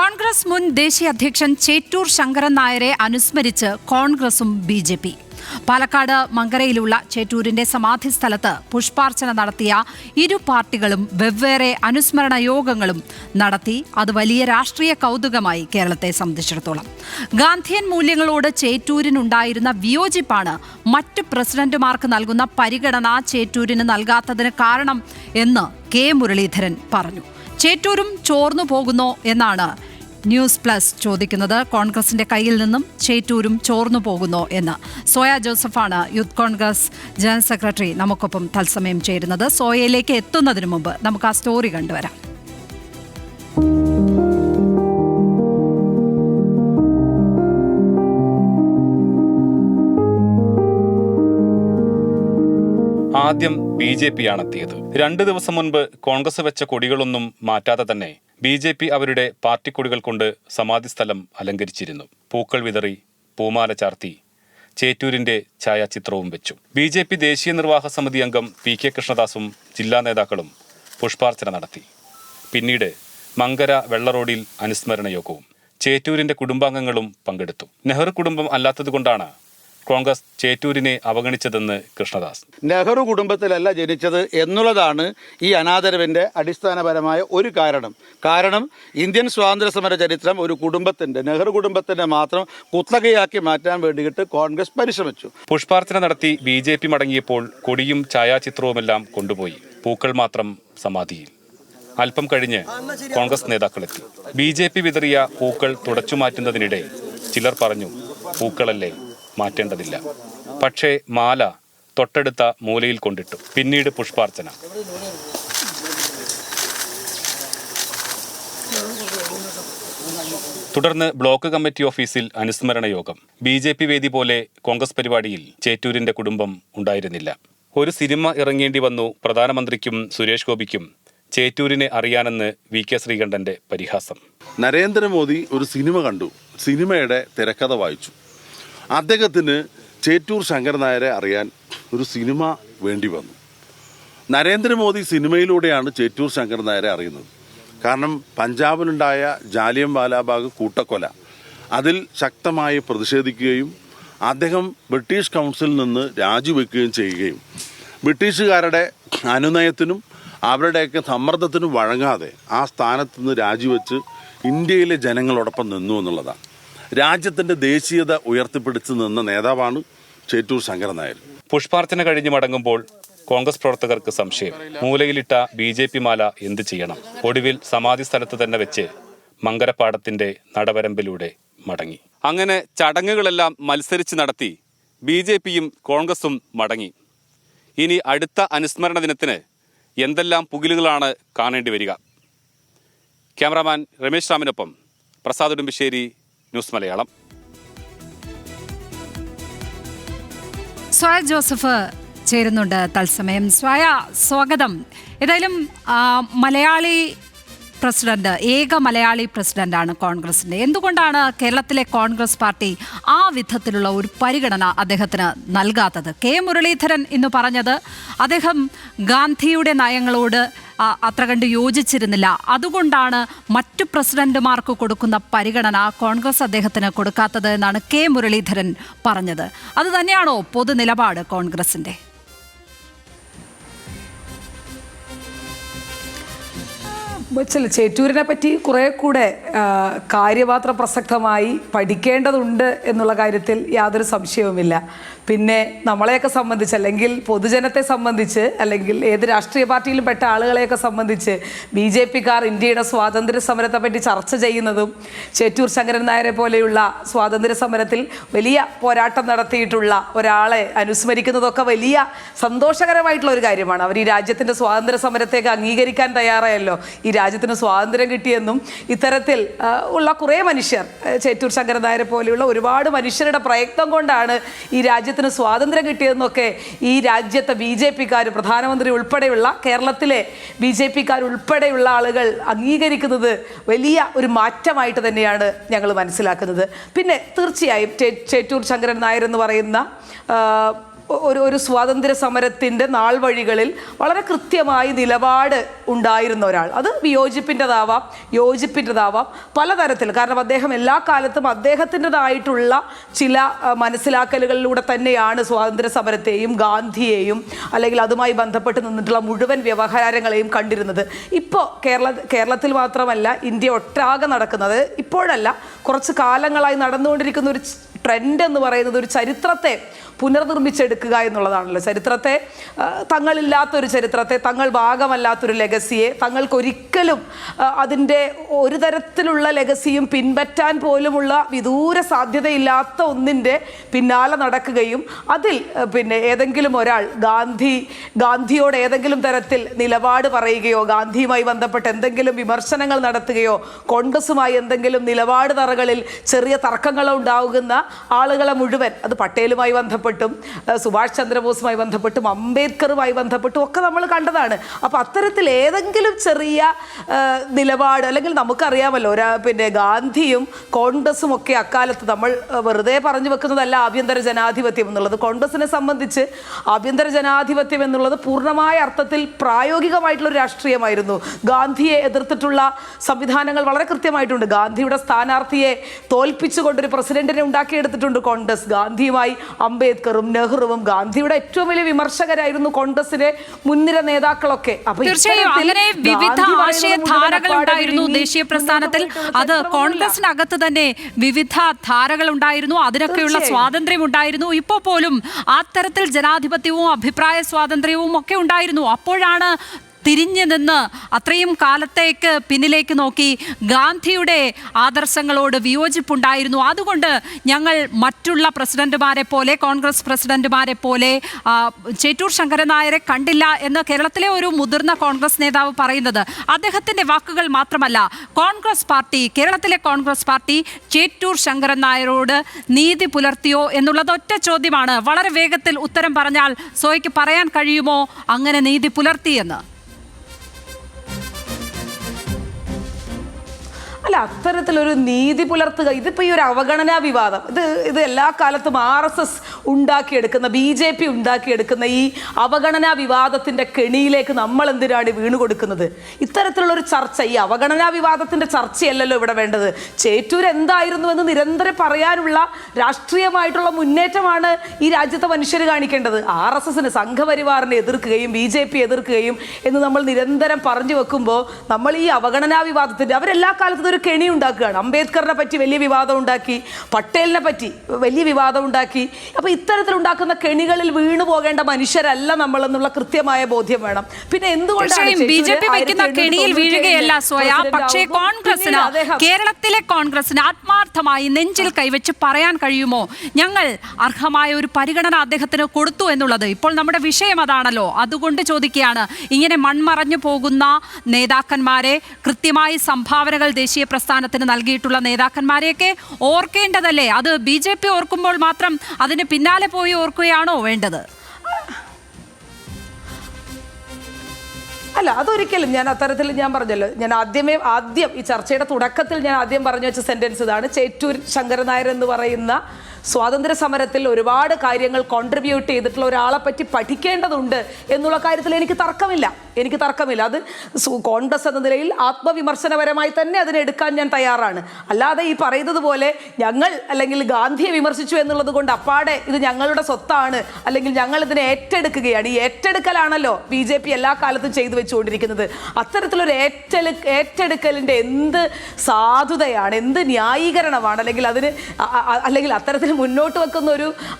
കോൺഗ്രസ് മുൻ ദേശീയ അധ്യക്ഷൻ ചേറ്റൂർ ശങ്കരൻ നായരെ അനുസ്മരിച്ച് കോൺഗ്രസും ബി.ജെ.പി. പാലക്കാട് മങ്കരയിലുള്ള ചേറ്റൂരിന്റെ സമാധി സ്ഥലത്ത് പുഷ്പാർച്ചന നടത്തിയ ഇരു പാർട്ടികളും വെവ്വേറെ അനുസ്മരണ യോഗങ്ങളും നടത്തി. അത് വലിയ രാഷ്ട്രീയ കൗതുകമായി കേരളത്തെ സംബന്ധിച്ചിടത്തോളം. ഗാന്ധിയൻ മൂല്യങ്ങളോട് ചേറ്റൂരിനുണ്ടായിരുന്ന വിയോജിപ്പാണ് മറ്റു പ്രസിഡന്റുമാർക്ക് നൽകുന്ന പരിഗണന ചേറ്റൂരിന് നൽകാത്തതിന് കാരണം എന്ന് കെ മുരളീധരൻ പറഞ്ഞു. ചേറ്റൂരും ചോർന്നു പോകുന്നോ എന്നാണ് ന്യൂസ് പ്ലസ് ചോദിക്കുന്നത്. കോൺഗ്രസിന്റെ കയ്യിൽ നിന്നും ചേറ്റൂരും ചോർന്നു പോകുന്നോ എന്ന്. സോയ ജോസഫാണ് യൂത്ത് കോൺഗ്രസ് ജനറൽ സെക്രട്ടറി നമുക്കൊപ്പം തത്സമയം ചേരുന്നത്. സോയയിലേക്ക് എത്തുന്നതിന് മുമ്പ് നമുക്ക് ആ സ്റ്റോറി കണ്ടുവരാം. ആദ്യം ബി.ജെ.പി. ആണെത്തിയത്. 2 ദിവസം മുൻപ് കോൺഗ്രസ് വെച്ച കൊടികളൊന്നും മാറ്റാതെ തന്നെ ബി.ജെ.പി. അവരുടെ പാർട്ടി കൊടികൾ കൊണ്ട് സമാധി സ്ഥലം അലങ്കരിച്ചിരുന്നു. പൂക്കൾ വിതറി, പൂമാല ചാർത്തി, ചേറ്റൂരിന്റെ ഛായാചിത്രവും വെച്ചു. ബി.ജെ.പി. ദേശീയ നിർവാഹക സമിതി അംഗം പി.കെ. കൃഷ്ണദാസും ജില്ലാ നേതാക്കളും പുഷ്പാർച്ചന നടത്തി. പിന്നീട് മങ്കര വെള്ളറോഡിൽ അനുസ്മരണ യോഗവും. ചേറ്റൂരിന്റെ കുടുംബാംഗങ്ങളും പങ്കെടുത്തു. നെഹ്റു കുടുംബം അല്ലാത്തതുകൊണ്ടാണ് കോൺഗ്രസ് ചേറ്റൂരിനെ അവഗണിച്ചതെന്ന് കൃഷ്ണദാസ്. നെഹ്റു കുടുംബത്തിലല്ല ജനിച്ചത് എന്നുള്ളതാണ് ഈ അനാദരവിൻ്റെ അടിസ്ഥാനപരമായ ഒരു കാരണം ഇന്ത്യൻ സ്വാതന്ത്ര്യ സമര ചരിത്രം ഒരു കുടുംബത്തിൻ്റെ, നെഹ്റു കുടുംബത്തിൻ്റെ മാത്രം കുത്തകയാക്കി മാറ്റാൻ വേണ്ടിയിട്ട് കോൺഗ്രസ് പരിശ്രമിച്ചു. പുഷ്പാർച്ചന നടത്തി ബി.ജെ.പി. മടങ്ങിയപ്പോൾ കൊടിയും ഛായാചിത്രവുമെല്ലാം കൊണ്ടുപോയി. പൂക്കൾ മാത്രം സമാധിയിൽ. അല്പം കഴിഞ്ഞ് കോൺഗ്രസ് നേതാക്കളെത്തി. ബി.ജെ.പി. വിതറിയ പൂക്കൾ തുടച്ചു മാറ്റുന്നതിനിടെ ചിലർ പറഞ്ഞു, പൂക്കളല്ലേ, മാറ്റേണ്ടതില്ല. പക്ഷേ മാല തൊട്ടടുത്ത മൂലയിൽ കൊണ്ടിട്ടു. പിന്നീട് പുഷ്പാർച്ചന. തുടർന്ന് ബ്ലോക്ക് കമ്മിറ്റി ഓഫീസിൽ അനുസ്മരണ യോഗം. ബി.ജെ.പി. വേദി പോലെ കോൺഗ്രസ് പരിപാടിയിൽ ചേറ്റൂരിന്റെ കുടുംബം ഉണ്ടായിരുന്നില്ല. ഒരു സിനിമ ഇറങ്ങേണ്ടി വന്നു പ്രധാനമന്ത്രിക്കും സുരേഷ് ഗോപിക്കും ചേറ്റൂരിനെ അറിയാനെന്ന് വി.കെ. ശ്രീകണ്ഠന്റെ പരിഹാസം. നരേന്ദ്രമോദി ഒരു സിനിമ കണ്ടു, സിനിമയുടെ തിരക്കഥ വായിച്ചു. അദ്ദേഹത്തിന് ചേറ്റൂർ ശങ്കരൻ നായരെ അറിയാൻ ഒരു സിനിമ വേണ്ടി വന്നു. നരേന്ദ്രമോദി സിനിമയിലൂടെയാണ് ചേറ്റൂർ ശങ്കരൻ നായരെ അറിയുന്നത്. കാരണം പഞ്ചാബിലുണ്ടായ ജാലിയൻ വാലാബാഗ് കൂട്ടക്കൊല, അതിൽ ശക്തമായി പ്രതിഷേധിക്കുകയും അദ്ദേഹം ബ്രിട്ടീഷ് കൗൺസിലിൽ നിന്ന് രാജിവെക്കുകയും ചെയ്യുകയും ബ്രിട്ടീഷുകാരുടെ അനുനയത്തിനും അവരുടെയൊക്കെ സമ്മർദ്ദത്തിനും വഴങ്ങാതെ ആ സ്ഥാനത്ത് നിന്ന് രാജിവെച്ച് ഇന്ത്യയിലെ ജനങ്ങളോടൊപ്പം നിന്നു എന്നുള്ളതാണ്. രാജ്യത്തിന്റെ ദേശീയത ഉയർത്തിപ്പിടിച്ചു നിന്ന നേതാവാണ് ചേറ്റൂർ ശങ്കരൻ നായർ. പുഷ്പാർച്ചന കഴിഞ്ഞ് മടങ്ങുമ്പോൾ കോൺഗ്രസ് പ്രവർത്തകർക്ക് സംശയം. മൂലയിലിട്ട ബി.ജെ.പി. മാല എന്ത് ചെയ്യണം? ഒടുവിൽ സമാധി സ്ഥലത്ത് തന്നെ വെച്ച് മങ്കരപ്പാടത്തിന്റെ നടവരമ്പിലൂടെ മടങ്ങി. അങ്ങനെ ചടങ്ങുകളെല്ലാം മത്സരിച്ച് നടത്തി ബി.ജെ.പിയും കോൺഗ്രസും മടങ്ങി. ഇനി അടുത്ത അനുസ്മരണ ദിനത്തിന് എന്തെല്ലാം പുകിലുകളാണ് കാണേണ്ടി വരിക? ക്യാമറാമാൻ രമേശ് രാമിനൊപ്പം പ്രസാദ് ഉടുമ്പിശ്ശേരി, ന്യൂസ് മലയാളം. സോയ ജോസഫ് ചേരുന്നുണ്ട് തത്സമയം. സോയ, സ്വാഗതം. ഏതായാലും മലയാളി പ്രസിഡന്റ്, ഏക മലയാളി പ്രസിഡന്റാണ് കോൺഗ്രസിന്റെ. എന്തുകൊണ്ടാണ് കേരളത്തിലെ കോൺഗ്രസ് പാർട്ടി ആ വിധത്തിലുള്ള ഒരു പരിഗണന അദ്ദേഹത്തിന് നൽകാത്തത്? കെ മുരളീധരൻ ഇന്ന് പറഞ്ഞത് അദ്ദേഹം ഗാന്ധിയുടെ നയങ്ങളോട് അത്ര കണ്ട് യോജിച്ചിരുന്നില്ല, അതുകൊണ്ടാണ് മറ്റു പ്രസിഡന്റുമാർക്ക് കൊടുക്കുന്ന പരിഗണന കോൺഗ്രസ് അദ്ദേഹത്തിന് കൊടുക്കാത്തത് എന്നാണ് കെ മുരളീധരൻ പറഞ്ഞത്. അത് തന്നെയാണോ പൊതു നിലപാട് കോൺഗ്രസിന്റെ? ചേറ്റൂരിനെ പറ്റി കുറെ കൂടെ കാര്യപാത്ര പ്രസക്തമായി പഠിക്കേണ്ടതുണ്ട് എന്നുള്ള കാര്യത്തിൽ യാതൊരു സംശയവുമില്ല. പിന്നെ നമ്മളെയൊക്കെ സംബന്ധിച്ച്, അല്ലെങ്കിൽ പൊതുജനത്തെ സംബന്ധിച്ച്, അല്ലെങ്കിൽ ഏത് രാഷ്ട്രീയ പാർട്ടിയിലും പെട്ട ആളുകളെയൊക്കെ സംബന്ധിച്ച് ബി.ജെ.പിക്കാർ ഇന്ത്യയുടെ സ്വാതന്ത്ര്യ സമരത്തെ പറ്റി ചർച്ച ചെയ്യുന്നതും ചേറ്റൂർ ശങ്കരൻ നായരെ പോലെയുള്ള സ്വാതന്ത്ര്യ സമരത്തിൽ വലിയ പോരാട്ടം നടത്തിയിട്ടുള്ള ഒരാളെ അനുസ്മരിക്കുന്നതൊക്കെ വലിയ സന്തോഷകരമായിട്ടുള്ള ഒരു കാര്യമാണ്. അവർ ഈ രാജ്യത്തിൻ്റെ സ്വാതന്ത്ര്യ സമരത്തേക്ക് അംഗീകരിക്കാൻ തയ്യാറായല്ലോ. ഈ രാജ്യത്തിന് സ്വാതന്ത്ര്യം കിട്ടിയെന്നും ഇത്തരത്തിൽ ഉള്ള കുറേ മനുഷ്യർ, ചേറ്റൂർ ശങ്കരൻ നായരെ പോലെയുള്ള ഒരുപാട് മനുഷ്യരുടെ പ്രയത്നം കൊണ്ടാണ് ഈ രാജ്യത്തിന് സ്വാതന്ത്ര്യം കിട്ടിയതെന്നൊക്കെ ഈ രാജ്യത്തെ ബി.ജെ.പിക്കാർ, പ്രധാനമന്ത്രി ഉൾപ്പെടെയുള്ള കേരളത്തിലെ ബി.ജെ.പിക്കാർ ഉൾപ്പെടെയുള്ള ആളുകൾ അംഗീകരിക്കുന്നത് വലിയ ഒരു മാറ്റമായിട്ട് തന്നെയാണ് ഞങ്ങൾ മനസ്സിലാക്കുന്നത്. പിന്നെ തീർച്ചയായും ചേറ്റൂർ ശങ്കരൻ നായർ എന്ന് പറയുന്ന ഒരു സ്വാതന്ത്ര്യ സമരത്തിൻ്റെ നാൾ വഴികളിൽ വളരെ കൃത്യമായി നിലപാട് ഉണ്ടായിരുന്ന ഒരാൾ. അത് വിയോജിപ്പിൻ്റെതാവാം, യോജിപ്പിൻ്റെതാവാം, പലതരത്തിൽ. കാരണം അദ്ദേഹം എല്ലാ കാലത്തും അദ്ദേഹത്തിൻ്റെതായിട്ടുള്ള ചില മനസ്സിലാക്കലുകളിലൂടെ തന്നെയാണ് സ്വാതന്ത്ര്യ സമരത്തെയും ഗാന്ധിയെയും അല്ലെങ്കിൽ അതുമായി ബന്ധപ്പെട്ട് നിന്നിട്ടുള്ള മുഴുവൻ വ്യവഹാരങ്ങളെയും കണ്ടിരുന്നത്. ഇപ്പോൾ കേരളത്തിൽ മാത്രമല്ല, ഇന്ത്യ ഒട്ടാകെ നടക്കുന്നത്, ഇപ്പോഴല്ല, കുറച്ച് കാലങ്ങളായി നടന്നുകൊണ്ടിരിക്കുന്ന ഒരു ട്രെൻഡ് എന്ന് പറയുന്നത് ഒരു ചരിത്രത്തെ പുനർനിർമ്മിച്ചെടുക്കുക എന്നുള്ളതാണല്ലോ. ചരിത്രത്തെ, തങ്ങളില്ലാത്തൊരു ചരിത്രത്തെ, തങ്ങൾ ഭാഗമല്ലാത്തൊരു ലെഗസിയെ, തങ്ങൾക്കൊരിക്കലും അതിൻ്റെ ഒരു തരത്തിലുള്ള ലെഗസിയും പിൻപറ്റാൻ പോലുമുള്ള വിദൂര സാധ്യതയില്ലാത്ത ഒന്നിൻ്റെ പിന്നാലെ നടക്കുകയും അതിൽ പിന്നെ ഏതെങ്കിലും ഒരാൾ ഗാന്ധിയോട് ഏതെങ്കിലും തരത്തിൽ നിലപാട് പറയുകയോ ഗാന്ധിയുമായി ബന്ധപ്പെട്ട് എന്തെങ്കിലും വിമർശനങ്ങൾ നടത്തുകയോ കോൺഗ്രസുമായി എന്തെങ്കിലും നിലപാട് തറകളിൽ ചെറിയ തർക്കങ്ങൾ ഉണ്ടാകുന്ന ആളുകളെ മുഴുവൻ, അത് പട്ടേലുമായി ബന്ധപ്പെട്ടും സുഭാഷ് ചന്ദ്രബോസുമായി ബന്ധപ്പെട്ടും അംബേദ്കറുമായി ബന്ധപ്പെട്ടും ഒക്കെ നമ്മൾ കണ്ടതാണ്. അപ്പോൾ അത്തരത്തിൽ ഏതെങ്കിലും ചെറിയ നിലപാട്, അല്ലെങ്കിൽ നമുക്കറിയാമല്ലോ പിന്നെ ഗാന്ധിയും കോൺഗ്രസും ഒക്കെ അക്കാലത്ത് നമ്മൾ വെറുതെ പറഞ്ഞു വെക്കുന്നതല്ല ആഭ്യന്തര ജനാധിപത്യം എന്നുള്ളത്. കോൺഗ്രസിനെ സംബന്ധിച്ച് ആഭ്യന്തര ജനാധിപത്യം എന്നുള്ളത് പൂർണ്ണമായ അർത്ഥത്തിൽ പ്രായോഗികമായിട്ടുള്ളൊരു രാഷ്ട്രീയമായിരുന്നു. ഗാന്ധിയെ എതിർത്തിട്ടുള്ള സംവിധാനങ്ങൾ വളരെ കൃത്യമായിട്ടുണ്ട്. ഗാന്ധിയുടെ സ്ഥാനാർത്ഥിയെ തോൽപ്പിച്ചുകൊണ്ടൊരു പ്രസിഡന്റിനെ ഉണ്ടാക്കിയെടുത്തിട്ടുണ്ട് കോൺഗ്രസ്. ഗാന്ധിയുമായി അംബേദ്കറും നെഹ്റുവും ഗാന്ധിയുടെ ഏറ്റവും വലിയ വിമർശകരായിരുന്നു കോൺഗ്രസിലെ മുൻനിര നേതാക്കളൊക്കെ. തീർച്ചയായും അങ്ങനെ വിവിധ ആശയധാരകൾ ഉണ്ടായിരുന്നു ദേശീയ പ്രസ്ഥാനത്തിൽ. അത് കോൺഗ്രസിനകത്ത് തന്നെ വിവിധ ധാരകൾ ഉണ്ടായിരുന്നു, അതിനൊക്കെയുള്ള സ്വാതന്ത്ര്യം ഉണ്ടായിരുന്നു. ഇപ്പോൾ പോലും ആ തരത്തിൽ ജനാധിപത്യവും അഭിപ്രായ സ്വാതന്ത്ര്യവും ഒക്കെ ഉണ്ടായിരുന്നു. അപ്പോഴാണ് തിരിഞ്ഞു നിന്ന് അത്രയും കാലത്തേക്ക് പിന്നിലേക്ക് നോക്കി ഗാന്ധിയുടെ ആദർശങ്ങളോട് വിയോജിപ്പുണ്ടായിരുന്നു. അതുകൊണ്ട് ഞങ്ങൾ മറ്റുള്ള പ്രസിഡന്റുമാരെ പോലെ, കോൺഗ്രസ് പ്രസിഡന്റുമാരെ പോലെ ചേറ്റൂർ ശങ്കരൻ നായരെ കണ്ടില്ല എന്ന് കേരളത്തിലെ ഒരു മുതിർന്ന കോൺഗ്രസ് നേതാവ് പറയുന്നത് അദ്ദേഹത്തിൻ്റെ വാക്കുകൾ മാത്രമല്ല. കോൺഗ്രസ് പാർട്ടി, കേരളത്തിലെ കോൺഗ്രസ് പാർട്ടി ചേറ്റൂർ ശങ്കരൻ നായരോട് നീതി പുലർത്തിയോ എന്നുള്ളത് ഒറ്റ ചോദ്യമാണ്. വളരെ വേഗത്തിൽ ഉത്തരം പറഞ്ഞാൽ സോയ്ക്ക് പറയാൻ കഴിയുമോ അങ്ങനെ നീതി പുലർത്തിയെന്ന്? അല്ല, അത്തരത്തിലൊരു നീതി പുലർത്തുക, ഇതിപ്പോൾ ഈ ഒരു അവഗണനാ വിവാദം, ഇത് എല്ലാ കാലത്തും RSS ഉണ്ടാക്കിയെടുക്കുന്ന, BJP ഉണ്ടാക്കിയെടുക്കുന്ന ഈ അവഗണനാ വിവാദത്തിൻ്റെ കെണിയിലേക്ക് നമ്മൾ എന്തിനാണ് വീണു കൊടുക്കുന്നത്? ഇത്തരത്തിലുള്ളൊരു ചർച്ച, ഈ അവഗണനാ വിവാദത്തിൻ്റെ ചർച്ചയല്ലല്ലോ ഇവിടെ വേണ്ടത്. ചേറ്റൂർ എന്തായിരുന്നു എന്ന് നിരന്തരം പറയാനുള്ള രാഷ്ട്രീയമായിട്ടുള്ള മുന്നേറ്റമാണ് ഈ രാജ്യത്തെ മനുഷ്യർ കാണിക്കേണ്ടത്. RSSന്, സംഘപരിവാറിനെ എതിർക്കുകയും BJP എതിർക്കുകയും എന്ന് നമ്മൾ നിരന്തരം പറഞ്ഞു വെക്കുമ്പോൾ നമ്മൾ ഈ അവഗണനാ വിവാദത്തിൻ്റെ, അവരെല്ലാ കാലത്തും ഒരു കെണി ഉണ്ടാക്കുകയാണ്. അംബേദ്കറിനെ പറ്റി വലിയ വിവാദം ഉണ്ടാക്കി, പട്ടേലിനെ പറ്റി വലിയ വിവാദം ഉണ്ടാക്കി. അപ്പോൾ ഇത്തരത്തിലുണ്ടാക്കുന്ന കെണികളിൽ വീണു പോകേണ്ട മനുഷ്യരല്ല നമ്മളെന്നുള്ള കൃത്യമായ ബോധ്യം വേണം. പിന്നെ എന്തുകൊണ്ടാണ് BJP വയ്ക്കുന്ന കെണിയിൽ വീഴുകയല്ല സോയ, പക്ഷേ കോൺഗ്രസിന്, കേരളത്തിലെ കോൺഗ്രസിന് ആത്മാർത്ഥമായി നെഞ്ചിൽ കൈവച്ച് പറയാൻ കഴിയുമോ ഞങ്ങൾ അർഹമായ ഒരു പരിഗണന അദ്ദേഹത്തിന് കൊടുത്തു എന്നുള്ളത്? ഇപ്പോൾ നമ്മുടെ വിഷയം അതാണല്ലോ. അതുകൊണ്ട് ചോദിക്കുകയാണ്, ഇങ്ങനെ മൺമറഞ്ഞു പോകുന്ന നേതാക്കന്മാരെ, കൃത്യമായി സംഭാവനകൾ ദേശീയ പ്രസ്ഥാനത്തിന് നൽകിയിട്ടുള്ള നേതാക്കന്മാരെയൊക്കെ ഓർക്കേണ്ടതല്ലേ? അത് BJP ഓർക്കുമ്പോൾ മാത്രം അതിന് പിന്നാലെ പോയി ഓർക്കുകയാണോ വേണ്ടത്? അല്ല, അതൊരിക്കലും ഞാൻ അത്തരത്തിൽ, ഞാൻ പറഞ്ഞല്ലോ, ഞാൻ ആദ്യം ഈ ചർച്ചയുടെ തുടക്കത്തിൽ ഞാൻ ആദ്യം പറഞ്ഞു വെച്ച സെന്റൻസ് ഇതാണ്. ചേറ്റൂർ ശങ്കരൻ നായർ എന്ന് പറയുന്ന സ്വാതന്ത്ര്യ സമരത്തിൽ ഒരുപാട് കാര്യങ്ങൾ കോൺട്രിബ്യൂട്ട് ചെയ്തിട്ടുള്ള ഒരാളെ പറ്റി പഠിക്കേണ്ടതുണ്ട് എന്നുള്ള കാര്യത്തിൽ എനിക്ക് തർക്കമില്ല. അത് കോൺഗ്രസ് എന്ന നിലയിൽ ആത്മവിമർശനപരമായി തന്നെ അതിനെടുക്കാൻ ഞാൻ തയ്യാറാണ്. അല്ലാതെ ഈ പറയുന്നത് പോലെ ഞങ്ങൾ അല്ലെങ്കിൽ ഗാന്ധിയെ വിമർശിച്ചു എന്നുള്ളത് കൊണ്ട് അപ്പാടെ ഇത് ഞങ്ങളുടെ സ്വത്താണ് അല്ലെങ്കിൽ ഞങ്ങൾ ഇതിനെ ഏറ്റെടുക്കുകയാണ്. ഈ ഏറ്റെടുക്കലാണല്ലോ BJP എല്ലാ കാലത്തും ചെയ്തു വെച്ചുകൊണ്ടിരിക്കുന്നത്. അത്തരത്തിലൊരു ഏറ്റെടുക്കലിൻ്റെ എന്ത് സാധുതയാണ്, എന്ത് ന്യായീകരണമാണ്, അല്ലെങ്കിൽ അത്തരത്തിൽ മുന്നോട്ട് വെക്കുന്ന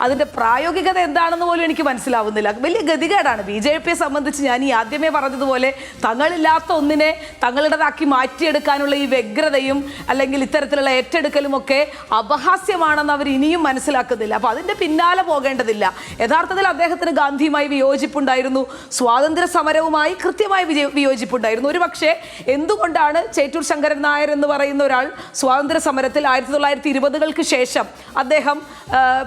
അതിൻ്റെ പ്രായോഗികത എന്താണെന്ന് പോലും എനിക്ക് മനസ്സിലാവുന്നില്ല. വലിയ ഗതികേടാണ്. BJPയെ സംബന്ധിച്ച് ഞാൻ ഈ ആദ്യമേ പറഞ്ഞതുപോലെ തങ്ങളില്ലാത്ത ഒന്നിനെ തങ്ങളുടേതാക്കി മാറ്റിയെടുക്കാനുള്ള ഈ വ്യഗ്രതയും അല്ലെങ്കിൽ ഇത്തരത്തിലുള്ള ഏറ്റെടുക്കലും ഒക്കെ അപഹാസ്യമാണെന്ന് അവർ ഇനിയും മനസ്സിലാക്കുന്നില്ല. അപ്പോൾ അതിൻ്റെ പിന്നാലെ പോകേണ്ടതില്ല. യഥാർത്ഥത്തിൽ അദ്ദേഹത്തിന് ഗാന്ധിയുമായി വിയോജിപ്പുണ്ടായിരുന്നു, സ്വാതന്ത്ര്യ സമരവുമായി കൃത്യമായി വിയോജിപ്പുണ്ടായിരുന്നു. ഒരു പക്ഷേ എന്തുകൊണ്ടാണ് ചേറ്റൂർ ശങ്കരൻ നായർ എന്ന് പറയുന്ന ഒരാൾ സ്വാതന്ത്ര്യ സമരത്തിൽ 1920-കൾക്ക് ശേഷം അദ്ദേഹം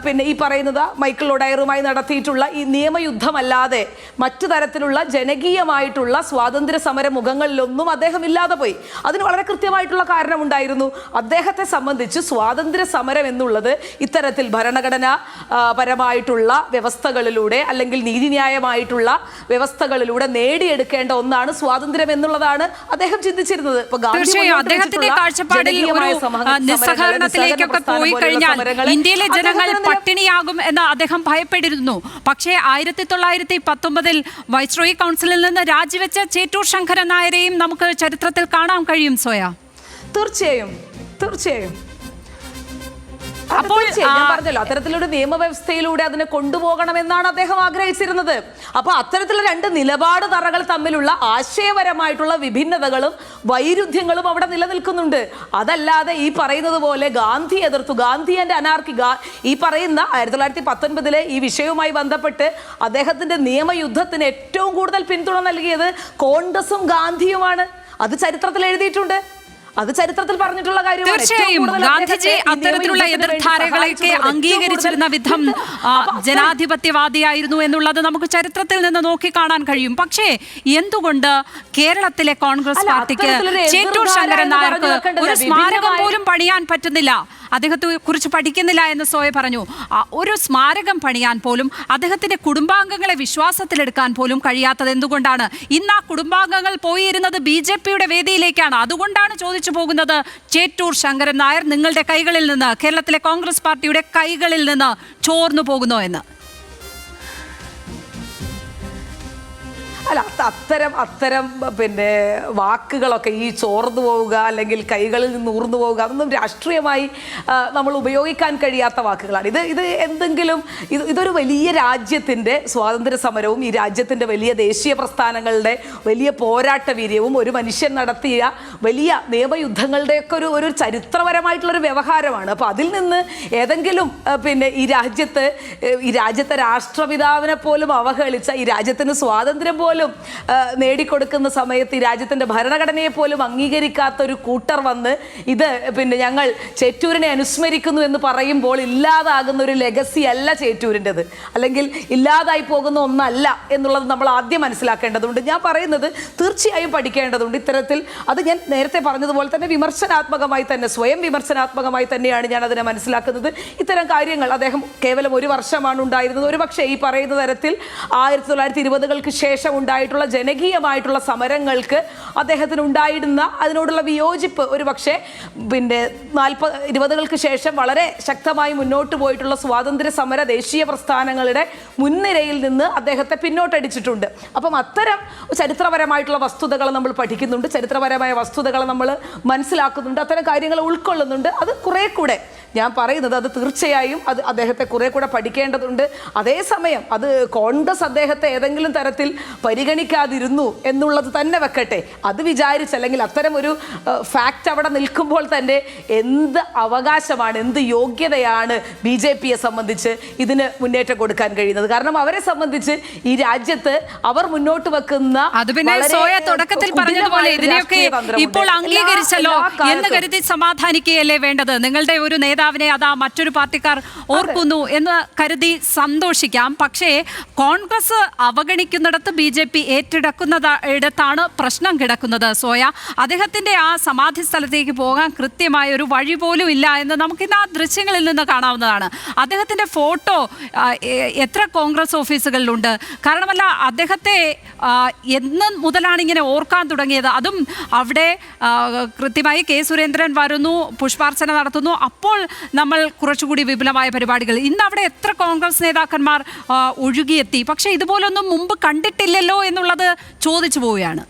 പിന്നെ ഈ പറയുന്നത് മൈക്കിൾ ഒഡയറുമായി നടത്തിയിട്ടുള്ള ഈ നിയമയുദ്ധമല്ലാതെ മറ്റു തരത്തിലുള്ള ജനകീയമായിട്ടുള്ള പ്രമുഖമായിട്ടുള്ള സ്വാതന്ത്ര്യ സമര മുഖങ്ങളിലൊന്നും അദ്ദേഹം ഇല്ലാതെ പോയി. അതിന് വളരെ കൃത്യമായിട്ടുള്ള കാരണമുണ്ടായിരുന്നു. അദ്ദേഹത്തെ സംബന്ധിച്ച് സ്വാതന്ത്ര്യ സമരം എന്നുള്ളത് ഇത്തരത്തിൽ ഭരണഘടനാ പരമായിട്ടുള്ള വ്യവസ്ഥകളിലൂടെ അല്ലെങ്കിൽ നീതിന്യായമായിട്ടുള്ള വ്യവസ്ഥകളിലൂടെ നേടിയെടുക്കേണ്ട ഒന്നാണ് സ്വാതന്ത്ര്യം എന്നുള്ളതാണ് അദ്ദേഹം ചിന്തിച്ചിരുന്നത്. തീർച്ചയായും അദ്ദേഹത്തിന്റെ കാഴ്ചപ്പാടിൽ നിസ്സഹകരണത്തിലേക്കൊക്കെ പോയി കഴിഞ്ഞാൽ ഇന്ത്യയിലെ ജനങ്ങൾ പട്ടിണിയാകും എന്ന് അദ്ദേഹം ഭയപ്പെട്ടിരുന്നു. പക്ഷേ 1919 വൈസ്രോയി കൗൺസിലിൽ നിന്ന് രാജിവെച്ച ചേറ്റൂർ ശങ്കരൻ നായരെയും നമുക്ക് ചരിത്രത്തിൽ കാണാൻ കഴിയും. സോയ, തീർച്ചയായും അപ്പോൾ ഞാൻ പറഞ്ഞല്ലോ, അത്തരത്തിലൊരു നിയമവ്യവസ്ഥയിലൂടെ അതിനെ കൊണ്ടുപോകണമെന്നാണ് അദ്ദേഹം ആഗ്രഹിച്ചിരുന്നത്. അപ്പൊ അത്തരത്തിലുള്ള രണ്ട് നിലപാട് തറകൾ തമ്മിലുള്ള ആശയപരമായിട്ടുള്ള വിഭിന്നതകളും വൈരുദ്ധ്യങ്ങളും അവിടെ നിലനിൽക്കുന്നുണ്ട്. അതല്ലാതെ ഈ പറയുന്നത് പോലെ ഗാന്ധി എതിർത്തു, ഗാന്ധി ആൻഡ് അനാർക്കി, ഈ പറയുന്ന 1919 ഈ വിഷയവുമായി ബന്ധപ്പെട്ട് അദ്ദേഹത്തിന്റെ നിയമയുദ്ധത്തിന് ഏറ്റവും കൂടുതൽ പിന്തുണ നൽകിയത് കോൺഗ്രസും ഗാന്ധിയുമാണ്. അത് ചരിത്രത്തിൽ എഴുതിയിട്ടുണ്ട്, അത് ചരിത്രത്തിൽ പറഞ്ഞിട്ടുള്ള കാര്യമാണ്. തീർച്ചയായും ഗാന്ധിജി അത്തരത്തിലുള്ള എതിർധാരകളൊക്കെ അംഗീകരിച്ചിരുന്ന വിധം ജനാധിപത്യവാദിയായിരുന്നു എന്നുള്ളത് നമുക്ക് ചരിത്രത്തിൽ നിന്ന് നോക്കിക്കാണാൻ കഴിയും. പക്ഷേ എന്തുകൊണ്ട് കേരളത്തിലെ കോൺഗ്രസ് പാർട്ടിക്ക് ചേറ്റൂർ ശങ്കരൻ നായർക്ക് ഒരു സ്മാരകം പോലും പണിയാൻ പറ്റുന്നില്ല? അദ്ദേഹത്തെ കുറിച്ച് പഠിക്കുന്നില്ല എന്ന് സോയ പറഞ്ഞു. ഒരു സ്മാരകം പണിയാൻ പോലും അദ്ദേഹത്തിന്റെ കുടുംബാംഗങ്ങളെ വിശ്വാസത്തിലെടുക്കാൻ പോലും കഴിയാത്തത് എന്തുകൊണ്ടാണ്? ഇന്ന് ആ കുടുംബാംഗങ്ങൾ പോയിരുന്നത് BJPയുടെ വേദിയിലേക്കാണ്. അതുകൊണ്ടാണ് ചോദിച്ചു പോകുന്നത്, ചേറ്റൂർ ശങ്കരൻ നായർ നിങ്ങളുടെ കൈകളിൽ നിന്ന്, കേരളത്തിലെ കോൺഗ്രസ് പാർട്ടിയുടെ കൈകളിൽ നിന്ന് ചോർന്നു പോകുന്നോ എന്ന്. അല്ല, അത്തരം പിന്നെ വാക്കുകളൊക്കെ, ഈ ചോർന്നു പോവുക അല്ലെങ്കിൽ കൈകളിൽ നിന്ന് ഊർന്നു പോവുക, അതൊന്നും രാഷ്ട്രീയമായി നമ്മൾ ഉപയോഗിക്കാൻ കഴിയാത്ത വാക്കുകളാണ്. ഇത് എന്തെങ്കിലും ഇതൊരു വലിയ രാജ്യത്തിൻ്റെ സ്വാതന്ത്ര്യ സമരവും ഈ രാജ്യത്തിൻ്റെ വലിയ ദേശീയ പ്രസ്ഥാനങ്ങളുടെ വലിയ പോരാട്ട വീര്യവും ഒരു മനുഷ്യൻ നടത്തിയ വലിയ നിയമയുദ്ധങ്ങളുടെയൊക്കെ ഒരു ചരിത്രപരമായിട്ടുള്ളൊരു വ്യവഹാരമാണ്. അപ്പോൾ അതിൽ നിന്ന് ഏതെങ്കിലും പിന്നെ ഈ രാജ്യത്തെ രാഷ്ട്രപിതാവിനെ പോലും അവഹേളിച്ച, ഈ രാജ്യത്തിന് സ്വാതന്ത്ര്യം പോലും നേടിക്കൊടുക്കുന്ന സമയത്ത് ഈ രാജ്യത്തിന്റെ ഭരണഘടനയെ പോലും അംഗീകരിക്കാത്ത ഒരു കൂട്ടർ വന്ന് ഇത് പിന്നെ ഞങ്ങൾ ചേറ്റൂരിനെ അനുസ്മരിക്കുന്നു എന്ന് പറയുമ്പോൾ ഇല്ലാതാകുന്ന ഒരു ലെഗസി അല്ല ചേറ്റൂരിൻ്റെത്, അല്ലെങ്കിൽ ഇല്ലാതായി പോകുന്ന ഒന്നല്ല എന്നുള്ളത് നമ്മൾ ആദ്യം മനസ്സിലാക്കേണ്ടതുണ്ട്. ഞാൻ പറയുന്നത് തീർച്ചയായും പഠിക്കേണ്ടതുണ്ട് ഇത്തരത്തിൽ. അത് ഞാൻ നേരത്തെ പറഞ്ഞതുപോലെ തന്നെ വിമർശനാത്മകമായി തന്നെ, സ്വയം വിമർശനാത്മകമായി തന്നെയാണ് ഞാൻ അതിനെ മനസ്സിലാക്കുന്നത്. ഇത്തരം കാര്യങ്ങൾ അദ്ദേഹം കേവലം 1 വർഷമാണ് ഉണ്ടായിരുന്നത്. ഒരു പക്ഷേ ഈ പറയുന്ന തരത്തിൽ 1920-കൾക്ക് ശേഷം ഉണ്ടായിട്ടുള്ള ജനകീയമായിട്ടുള്ള സമരങ്ങൾക്ക് അദ്ദേഹത്തിന് ഉണ്ടായിരുന്ന അതിനോടുള്ള വിയോജിപ്പ് ഒരു പക്ഷേ പിന്നെ 20-കൾക്ക് ശേഷം വളരെ ശക്തമായി മുന്നോട്ട് പോയിട്ടുള്ള സ്വാതന്ത്ര്യ സമര ദേശീയ പ്രസ്ഥാനങ്ങളുടെ മുൻനിരയിൽ നിന്ന് അദ്ദേഹത്തെ പിന്നോട്ടടിച്ചിട്ടുണ്ട്. അപ്പം അത്തരം ചരിത്രപരമായിട്ടുള്ള വസ്തുതകൾ നമ്മൾ പഠിക്കുന്നുണ്ട്, ചരിത്രപരമായ വസ്തുതകൾ നമ്മൾ മനസ്സിലാക്കുന്നുണ്ട്, അത്തരം കാര്യങ്ങൾ ഉൾക്കൊള്ളുന്നുണ്ട്. അത് കുറേ കൂടെ ഞാൻ പറയുന്നത്, അത് തീർച്ചയായും അത് അദ്ദേഹത്തെ കുറെ കൂടെ പഠിക്കേണ്ടതുണ്ട്. അതേസമയം അത് കോൺഗ്രസ് അദ്ദേഹത്തെ ഏതെങ്കിലും തരത്തിൽ പരിഗണിക്കാതിരുന്നു എന്നുള്ളത് തന്നെ വെക്കട്ടെ, അത് വിചാരിച്ച് അല്ലെങ്കിൽ അത്തരം ഒരു ഫാക്റ്റ് അവിടെ നിൽക്കുമ്പോൾ തന്നെ എന്ത് അവകാശമാണ്, എന്ത് യോഗ്യതയാണ് BJPയെ സംബന്ധിച്ച് ഇതിന് മുന്നേറ്റം കൊടുക്കാൻ കഴിയുന്നത്? കാരണം അവരെ സംബന്ധിച്ച് ഈ രാജ്യത്ത് അവർ മുന്നോട്ട് വെക്കുന്ന തുടക്കത്തിൽ പറഞ്ഞതുപോലെ ഇതിനെയൊക്കെ ഇപ്പോൾ അംഗീകരിച്ചല്ലോ എന്ന് കരുതി സമാധാനിക്കുകയല്ലേ വേണ്ടത്? നിങ്ങളുടെ ഒരു നേതാവിനെ അതാ മറ്റൊരു പാർട്ടിക്കാർ ഓർക്കുന്നു എന്ന് കരുതി സന്തോഷിക്കാം. പക്ഷേ കോൺഗ്രസ് അവഗണിക്കുന്നിടത്ത് BJP ഏറ്റെടുക്കുന്നയിടത്താണ് പ്രശ്നം കിടക്കുന്നത്. സോയ, അദ്ദേഹത്തിന്റെ ആ സമാധി സ്ഥലത്തേക്ക് പോകാൻ കൃത്യമായ ഒരു വഴി പോലും ഇല്ല എന്ന് നമുക്കിന്ന് ആ ദൃശ്യങ്ങളിൽ നിന്ന് കാണാവുന്നതാണ്. അദ്ദേഹത്തിന്റെ ഫോട്ടോ എത്ര കോൺഗ്രസ് ഓഫീസുകളിലുണ്ട്? കാരണമല്ല, അദ്ദേഹത്തെ എന്ന് മുതലാണ് ഇങ്ങനെ ഓർക്കാൻ തുടങ്ങിയത്? അതും അവിടെ കൃത്യമായി K. സുരേന്ദ്രൻ വരുന്നു, പുഷ്പാർച്ചന നടത്തുന്നു, അപ്പോൾ നമ്മൾ കുറച്ചുകൂടി വിപുലമായ പരിപാടികൾ. ഇന്ന് അവിടെ എത്ര കോൺഗ്രസ് നേതാക്കന്മാർ ഒഴുകിയെത്തി. പക്ഷേ ഇതുപോലൊന്നും മുമ്പ് കണ്ടിട്ടില്ലല്ലോ എന്നുള്ളത് ചോദിച്ചു പോവുകയാണ്.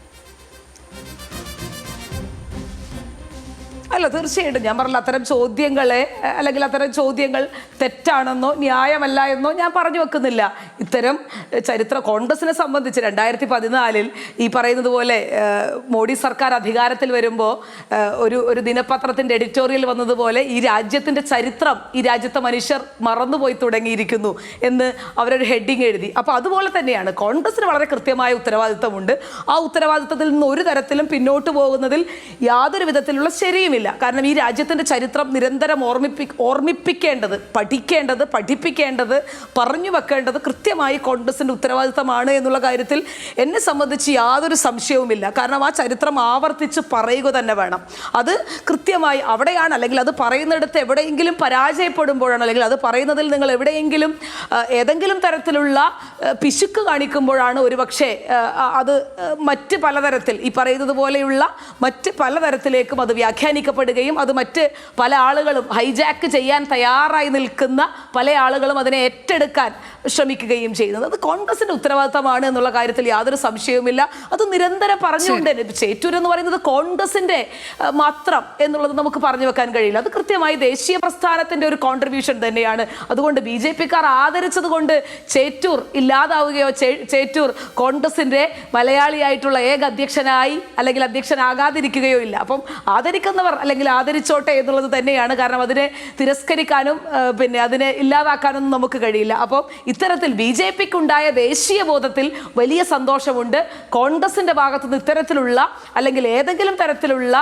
അല്ല, തീർച്ചയായിട്ടും ഞാൻ പറഞ്ഞ അത്തരം ചോദ്യങ്ങളെ അല്ലെങ്കിൽ അത്തരം ചോദ്യങ്ങൾ തെറ്റാണെന്നോ ന്യായമല്ല എന്നോ ഞാൻ പറഞ്ഞു വെക്കുന്നില്ല. ഇത്തരം കോൺഗ്രസിനെ സംബന്ധിച്ച് 2014 ഈ പറയുന്നത് പോലെ മോഡി സർക്കാർ അധികാരത്തിൽ വരുമ്പോൾ ഒരു ദിനപത്രത്തിൻ്റെ എഡിറ്റോറിയൽ വന്നതുപോലെ ഈ രാജ്യത്തിൻ്റെ ചരിത്രം ഈ രാജ്യത്തെ മനുഷ്യർ മറന്നുപോയി തുടങ്ങിയിരിക്കുന്നു എന്ന് അവരൊരു ഹെഡിങ് എഴുതി. അപ്പോൾ അതുപോലെ തന്നെയാണ് കോൺഗ്രസിന് വളരെ കൃത്യമായ ഉത്തരവാദിത്തമുണ്ട്. ആ ഉത്തരവാദിത്തത്തിൽ നിന്ന് ഒരു തരത്തിലും പിന്നോട്ട് പോകുന്നതിൽ യാതൊരു വിധത്തിലുള്ള ശരിയുമില്ല. സംശയവുമില്ല. കാരണം ഈ രാജ്യത്തിൻ്റെ ചരിത്രം നിരന്തരം ഓർമ്മിപ്പിക്കേണ്ടത്, പഠിപ്പിക്കേണ്ടത്, പറഞ്ഞു വെക്കേണ്ടത് കൃത്യമായി കോൺഗ്രസിൻ്റെ ഉത്തരവാദിത്തമാണ് എന്നുള്ള കാര്യത്തിൽ എന്നെ സംബന്ധിച്ച് യാതൊരു സംശയവുമില്ല. കാരണം ആ ചരിത്രം ആവർത്തിച്ച് പറയുക തന്നെ വേണം. അത് കൃത്യമായി അവിടെയാണ്, അല്ലെങ്കിൽ അത് പറയുന്നിടത്ത് എവിടെയെങ്കിലും പരാജയപ്പെടുമ്പോഴാണ്, അല്ലെങ്കിൽ അത് പറയുന്നതിൽ നിങ്ങൾ എവിടെയെങ്കിലും ഏതെങ്കിലും തരത്തിലുള്ള പിശുക്ക് കാണിക്കുമ്പോഴാണ് ഒരുപക്ഷെ അത് മറ്റ് പലതരത്തിൽ ഈ പറയുന്നത് പോലെയുള്ള മറ്റ് പലതരത്തിലേക്കും അത് വ്യാഖ്യാനിക്കപ്പെടുകയും അത് മറ്റ് പല ആളുകളും ഹൈജാക്ക് ചെയ്യാൻ തയ്യാറായി നിൽക്കുന്ന പല ആളുകളും അതിനെ ഏറ്റെടുക്കാൻ ശ്രമിക്കുകയും ചെയ്യുന്നത്. അത് കോൺഗ്രസിന്റെ ഉത്തരവാദിത്തമാണ് എന്നുള്ള കാര്യത്തിൽ യാതൊരു സംശയവുമില്ല. അത് നിരന്തരം പറഞ്ഞുകൊണ്ട് ചേറ്റൂർ എന്ന് പറയുന്നത് കോൺഗ്രസിന്റെ മാത്രം എന്നുള്ളത് നമുക്ക് പറഞ്ഞു വെക്കാൻ കഴിയില്ല. അത് കൃത്യമായി ദേശീയ പ്രസ്ഥാനത്തിന്റെ ഒരു കോൺട്രിബ്യൂഷൻ തന്നെയാണ്. അതുകൊണ്ട് BJP-ക്കാർ ആദരിച്ചത് കൊണ്ട് ചേറ്റൂർ ഇല്ലാതാവുകയോ ചേറ്റൂർ കോൺഗ്രസിന്റെ മലയാളിയായിട്ടുള്ള ഏക അധ്യക്ഷനായി അല്ലെങ്കിൽ അധ്യക്ഷനാകാതിരിക്കുകയോ ഇല്ല. അപ്പം ആദരിക്കുന്നവർ അല്ലെങ്കിൽ ആദരിച്ചോട്ടെ എന്നുള്ളത് തന്നെയാണ്. കാരണം അതിനെ തിരസ്കരിക്കാനും പിന്നെ അതിനെ ഇല്ലാതാക്കാനൊന്നും നമുക്ക് കഴിയില്ല. അപ്പം ഇത്തരത്തിൽ BJP-ക്കുണ്ടായ ദേശീയ ബോധത്തിൽ വലിയ സന്തോഷമുണ്ട്. കോൺഗ്രസിന്റെ ഭാഗത്തു നിന്ന് ഇത്തരത്തിലുള്ള അല്ലെങ്കിൽ ഏതെങ്കിലും തരത്തിലുള്ള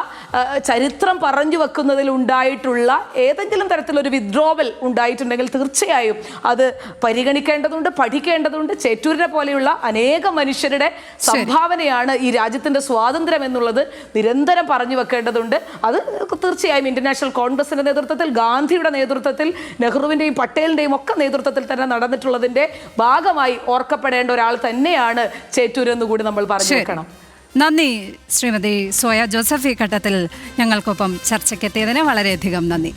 ചരിത്രം പറഞ്ഞു വെക്കുന്നതിൽ ഉണ്ടായിട്ടുള്ള ഏതെങ്കിലും തരത്തിലൊരു വിഡ്രോവൽ ഉണ്ടായിട്ടുണ്ടെങ്കിൽ തീർച്ചയായും അത് പരിഗണിക്കേണ്ടതുണ്ട്, പഠിക്കേണ്ടതുണ്ട്. ചേറ്റൂരിനെ പോലെയുള്ള അനേകം മനുഷ്യരുടെ സംഭാവനയാണ് ഈ രാജ്യത്തിന്റെ സ്വാതന്ത്ര്യം എന്നുള്ളത് നിരന്തരം പറഞ്ഞു വെക്കേണ്ടതുണ്ട്. അത് തീർച്ചയായും ഇന്റർനാഷണൽ കോൺഗ്രസിന്റെ നേതൃത്വത്തിൽ, ഗാന്ധിയുടെ നേതൃത്വത്തിൽ, നെഹ്റുവിന്റെയും പട്ടേലിന്റെയും ഒക്കെ നേതൃത്വത്തിൽ തന്നെ നടന്നിട്ടുള്ളതിന്റെ ഭാഗമായി ഓർക്കപ്പെടേണ്ട ഒരാൾ തന്നെയാണ് ചേറ്റൂർ എന്ന് കൂടി നമ്മൾ പറഞ്ഞു വെക്കണം. നന്ദി ശ്രീമതി സോയ ജോസഫ്. ഈ ഘട്ടത്തിൽ ഞങ്ങൾക്കൊപ്പം ചർച്ചയ്ക്കെത്തിയതിന് വളരെയധികം നന്ദി.